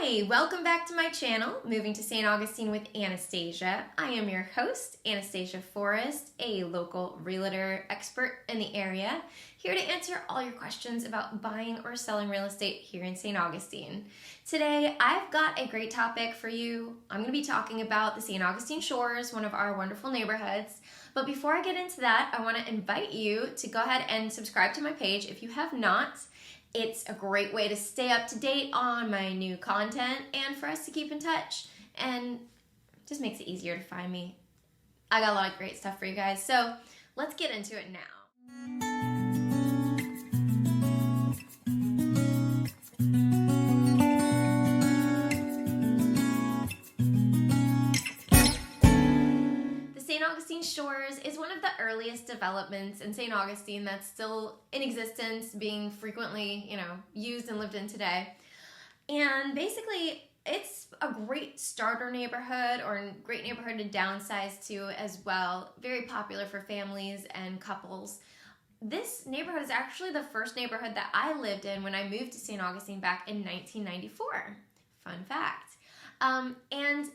Hi, welcome back to my channel, Moving to St. Augustine with Anastasia. I am your host, Anastasia Forrest, a local realtor expert in the area, here to answer all your questions about buying or selling real estate here in St. Augustine. Today, I've got a great topic for you. I'm going to be talking about the St. Augustine Shores, one of our wonderful neighborhoods. But before I get into that, I want to invite you to go ahead and subscribe to my page if you have not. It's a great way to stay up to date on my new content and for us to keep in touch, and just makes it easier to find me. I got a lot of great stuff for you guys, so let's get into it now. St. Augustine Shores is one of the earliest developments in St. Augustine that's still in existence, being frequently, used and lived in today. And basically, it's a great starter neighborhood or a great neighborhood to downsize to as well. Very popular for families and couples. This neighborhood is actually the first neighborhood that I lived in when I moved to St. Augustine back in 1994. Fun fact. And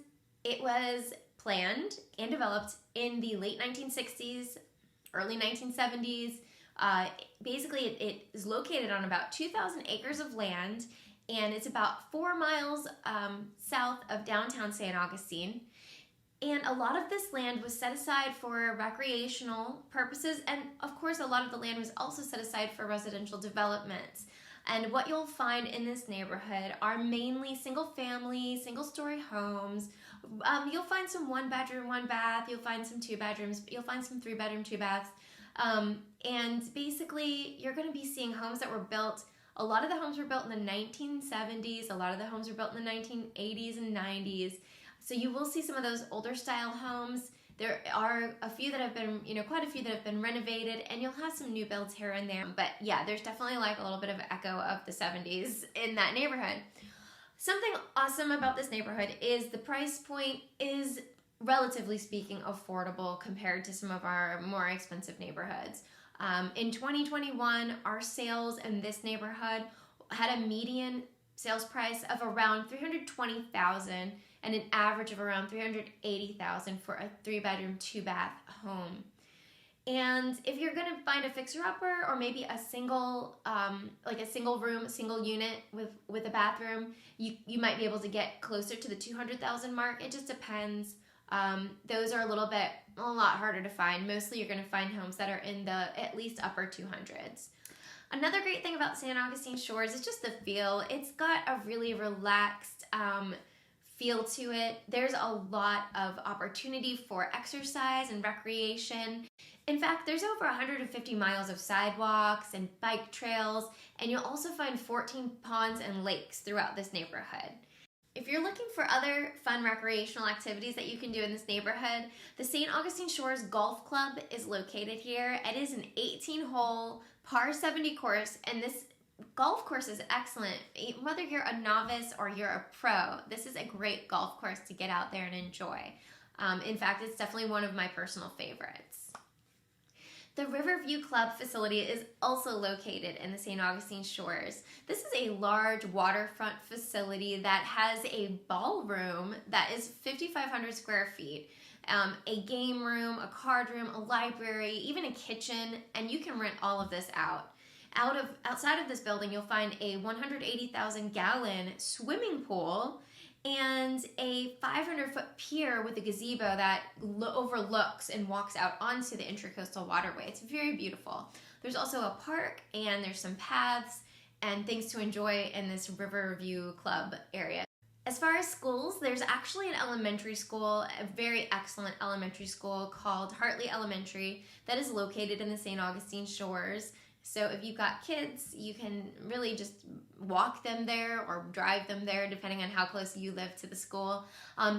it was planned and developed in the late 1960s, early 1970s. Basically, it is located on about 2,000 acres of land, and it's about 4 miles south of downtown St. Augustine. And a lot of this land was set aside for recreational purposes, and of course, a lot of the land was also set aside for residential development. And what you'll find in this neighborhood are mainly single-family, single-story homes. You'll find some 1-bedroom, 1-bath. You'll find some 2 bedrooms. You'll find some 3-bedroom, 2-baths. And basically, you're going to be seeing homes that were built. A lot of the homes were built in the 1970s. A lot of the homes were built in the 1980s and 90s. So you will see some of those older style homes. There are a few that have been, quite a few that have been renovated, and you'll have some new builds here and there. But yeah, there's definitely like a little bit of echo of the 70s in that neighborhood. Something awesome about this neighborhood is the price point is, relatively speaking, affordable compared to some of our more expensive neighborhoods. In 2021, our sales in this neighborhood had a median sales price of around $320,000 and an average of around $380,000 for a 3-bedroom, 2-bath home. And if you're gonna find a fixer-upper or maybe a single, like a single room, single unit with a bathroom, you might be able to get closer to the $200,000 mark. It just depends. Those are a lot harder to find. Mostly you're gonna find homes that are in the at least upper 200s. Another great thing about St. Augustine Shores is just the feel. It's got a really relaxed feel to it. There's a lot of opportunity for exercise and recreation. In fact, there's over 150 miles of sidewalks and bike trails, and you'll also find 14 ponds and lakes throughout this neighborhood. If you're looking for other fun recreational activities that you can do in this neighborhood, the St. Augustine Shores Golf Club is located here. It is an 18-hole par 70 course, and this golf course is excellent. Whether you're a novice or you're a pro, this is a great golf course to get out there and enjoy. In fact, it's definitely one of my personal favorites. The Riverview Club facility is also located in the St. Augustine Shores. This is a large waterfront facility that has a ballroom that is 5,500 square feet, a game room, a card room, a library, even a kitchen, and you can rent all of this out. Outside of this building, you'll find a 180,000-gallon swimming pool and a 500-foot pier with a gazebo that overlooks and walks out onto the Intracoastal Waterway. It's very beautiful. There's also a park, and there's some paths and things to enjoy in this Riverview Club area. As far as schools, there's actually an elementary school, a very excellent elementary school called Hartley Elementary that is located in the St. Augustine Shores. So if you've got kids, you can really just walk them there or drive them there, depending on how close you live to the school.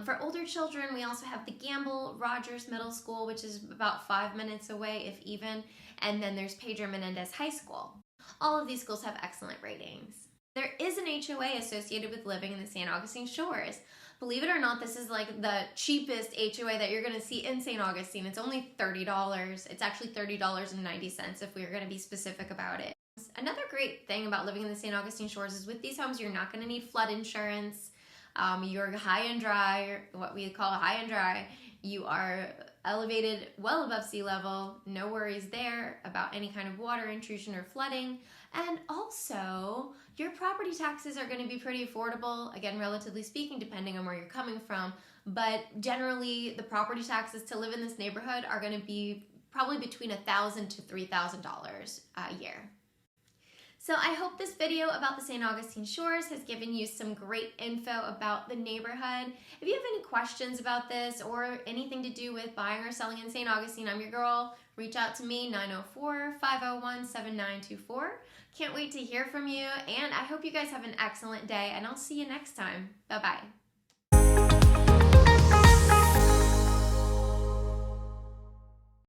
For older children, we also have the Gamble Rogers Middle School, which is about 5 minutes away, if even. And then there's Pedro Menendez High School. All of these schools have excellent ratings. There is an HOA associated with living in the St. Augustine Shores. Believe it or not, this is like the cheapest HOA that you're going to see in St. Augustine. It's only $30. It's actually $30.90 if we were going to be specific about it. Another great thing about living in the St. Augustine Shores is with these homes, you're not going to need flood insurance. You're high and dry, what we call high and dry. You are elevated well above sea level. No worries there about any kind of water intrusion or flooding. And also, your property taxes are going to be pretty affordable, again, relatively speaking, depending on where you're coming from. But generally, the property taxes to live in this neighborhood are going to be probably between $1,000 to $3,000 a year. So I hope this video about the St. Augustine Shores has given you some great info about the neighborhood. If you have any questions about this or anything to do with buying or selling in St. Augustine, I'm your girl. Reach out to me, 904-501-7924. Can't wait to hear from you, and I hope you guys have an excellent day, and I'll see you next time. Bye-bye.